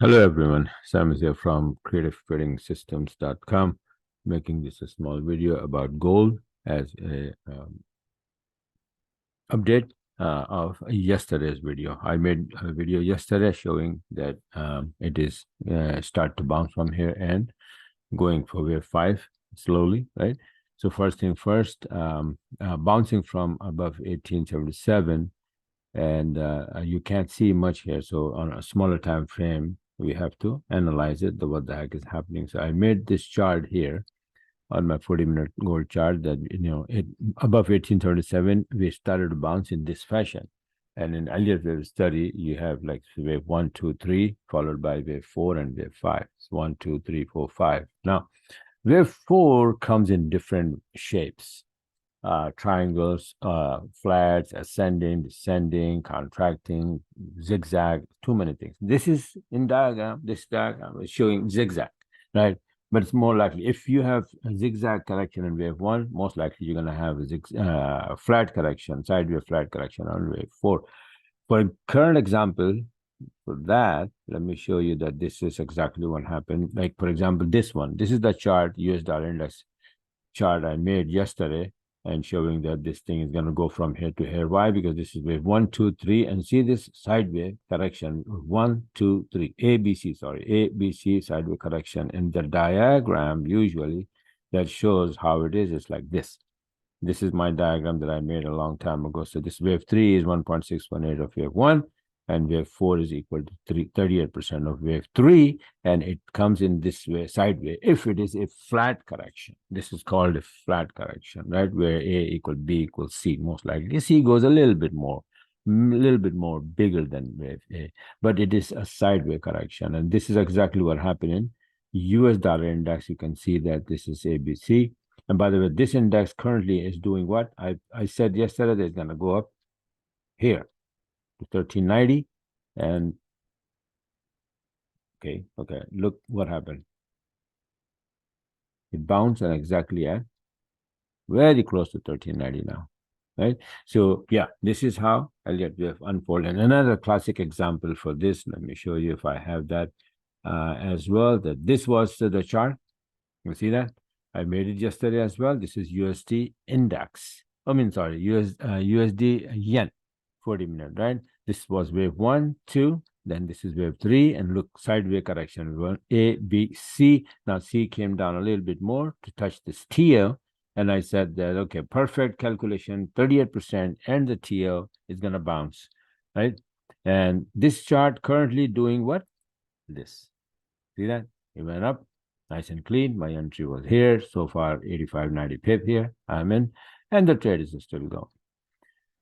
Hello everyone, Sam is here from creativetradingsystems.com, making this a small video about gold as a update of yesterday's video. I made a video yesterday showing that it is start to bounce from here and going for wave 5 slowly, right? So first thing first, bouncing from above 1877, and you can't see much here. So on a smaller time frame, we have to analyze it, what the heck is happening. So I made this chart here on my 40-minute gold chart that, it above 1837, we started to bounce in this fashion. And in earlier wave study, you have like wave 1, 2, 3, followed by wave 4 and wave 5. So 1, 2, 3, 4, 5. Now, wave 4 comes in different shapes. Triangles, flats, ascending, descending, contracting, zigzag, too many things. This is in diagram, this diagram is showing zigzag, right? But it's more likely if you have a zigzag correction in wave 1, most likely you're going to have a flat correction, sideways flat correction on wave 4. For a current example, for that, let me show you that this is exactly what happened. Like, for example, this one. This is the chart, US dollar index chart I made yesterday, and showing that this thing is going to go from here to here. Why? Because this is wave 1, 2, 3, and see this sideways correction 1, 2, 3, ABC, sorry, ABC sideways correction. In the diagram, usually that shows how it is. It's like this. This is my diagram that I made a long time ago. So this wave 3 is 1.618 of wave 1, and wave 4 is equal to 38% of wave 3, and it comes in this way, sideways, if it is a flat correction. This is called a flat correction, right? Where A equal B equals C, most likely. C goes a little bit more bigger than wave A, but it is a sideways correction. And this is exactly what happened in US dollar index. You can see that this is ABC. And by the way, this index currently is doing what? I said yesterday that it's going to go up here to 1390. And okay, look what happened. It bounced and exactly at very close to 1390 now, right? So yeah, this is how Elliott wave unfold. And another classic example for this, let me show you if I have that as well, that this was the chart. You see that? I made it yesterday as well. This is USD index. USD yen, 40-minute, right? This was wave 1, 2, then this is wave 3, and look, sideways correction. One, A, B, C. Now C came down a little bit more to touch this TL, and I said that, okay, perfect calculation, 38%, and the TL is going to bounce, right? And this chart currently doing what? This. See that? It went up, nice and clean. My entry was here. So far, 85.90 pip here. I'm in. And the trade is still going.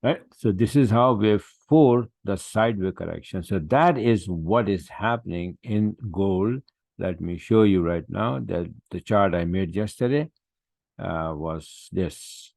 Right? So this is how wave 4, the sideways correction. So that is what is happening in gold. Let me show you right now that the chart I made yesterday was this.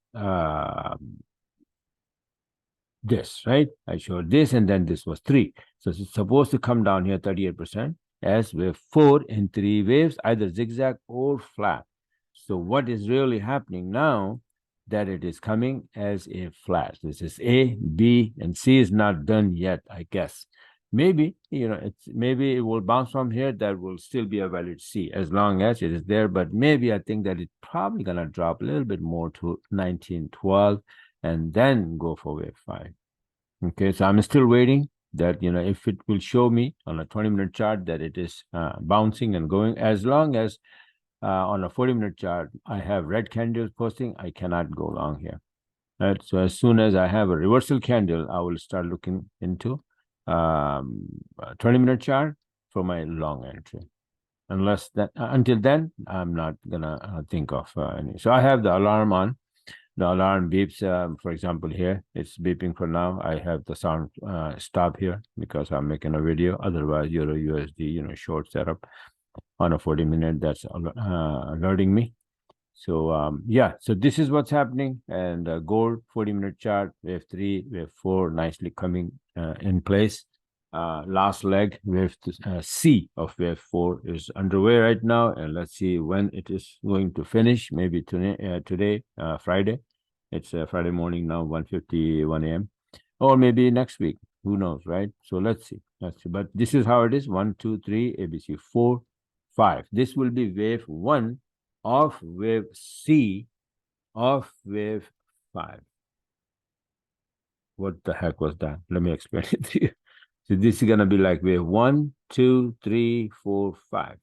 This, right? I showed this, and then this was 3. So it's supposed to come down here 38% as wave 4 in 3 waves, either zigzag or flat. So what is really happening now that it is coming as a flat. This is A, B, and C is not done yet, I guess. Maybe, maybe it will bounce from here. That will still be a valid C as long as it is there. But maybe I think that it's probably going to drop a little bit more to 1912 and then go for wave 5. Okay, so I'm still waiting that, if it will show me on a 20-minute chart that it is bouncing and going. As long as on a 40-minute chart, I have red candles posting, I cannot go long here. Right, so as soon as I have a reversal candle, I will start looking into a 20-minute chart for my long entry. Until then, I'm not gonna think of any. So I have the alarm on. The alarm beeps, for example, here, it's beeping for now. I have the sound stop here because I'm making a video. Otherwise, Euro USD, short setup on a 40-minute, that's alerting me. So, yeah, so this is what's happening. And gold 40-minute chart, wave 3, wave 4, nicely coming in place. Last leg, wave C of wave 4 is underway right now, and let's see when it is going to finish. Maybe today, Friday. It's Friday morning now, 1:51 a.m., or maybe next week. Who knows, right? So let's see. But this is how it is. 1, 2, 3, ABC, 4, 5. This will be wave 1 of wave C of wave 5. What the heck was that? Let me explain it to you. So this is gonna be like wave 1, 2, 3, 4, 5.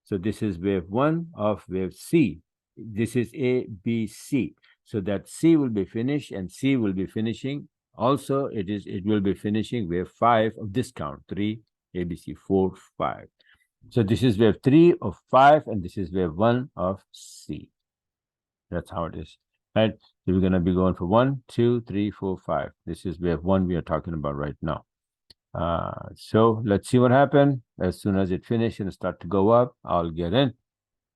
So this is wave 1 of wave C. This is A, B, C. So that C will be finished and C will be finishing. Also, it will be finishing wave 5 of this count. 3, ABC, 4, 5. So this is wave 3 of 5, and this is wave 1 of C. That's how it is. Right? So we're gonna be going for 1, 2, 3, 4, 5. This is wave 1 we are talking about right now. So let's see what happened. As soon as it finishes and start to go up, I'll get in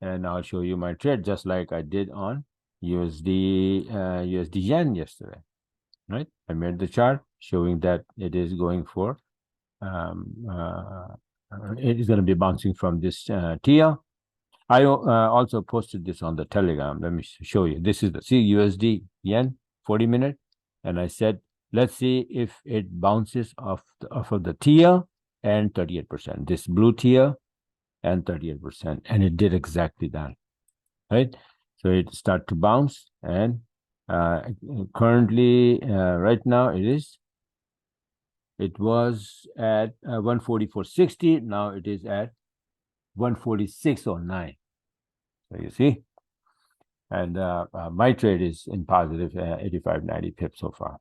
and I'll show you my trade, just like I did on USD yen yesterday, right? I made the chart showing that it is going for it is going to be bouncing from this TL. I also posted this on the Telegram. Let me show you. This is the USD yen 40-minute, and I said, let's see if it bounces off of the TL and 38%. This blue TL and 38%, and it did exactly that, right? So it started to bounce, and currently, right now, it was at 144.60. Now it is at 146.09. So you see, and my trade is in positive 85-90 pips so far.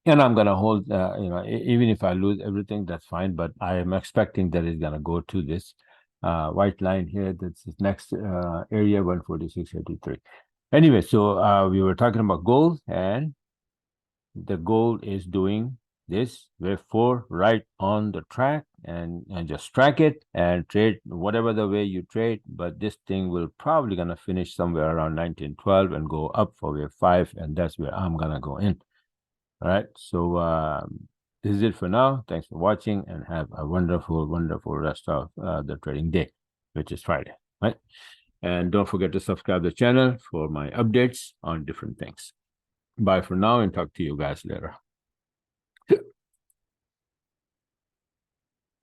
And I'm gonna hold, even if I lose everything, that's fine. But I am expecting that it's gonna go to this white line here. That's this next area, 146.83. Anyway, so we were talking about gold, and the gold is doing this wave 4 right on the track, and just track it and trade whatever the way you trade. But this thing will probably gonna finish somewhere around 1912 and go up for wave 5, and that's where I'm gonna go in. All right, so this is it for now. Thanks for watching, and have a wonderful, wonderful rest of the trading day, which is Friday, right? And don't forget to subscribe to the channel for my updates on different things. Bye for now, and talk to you guys later.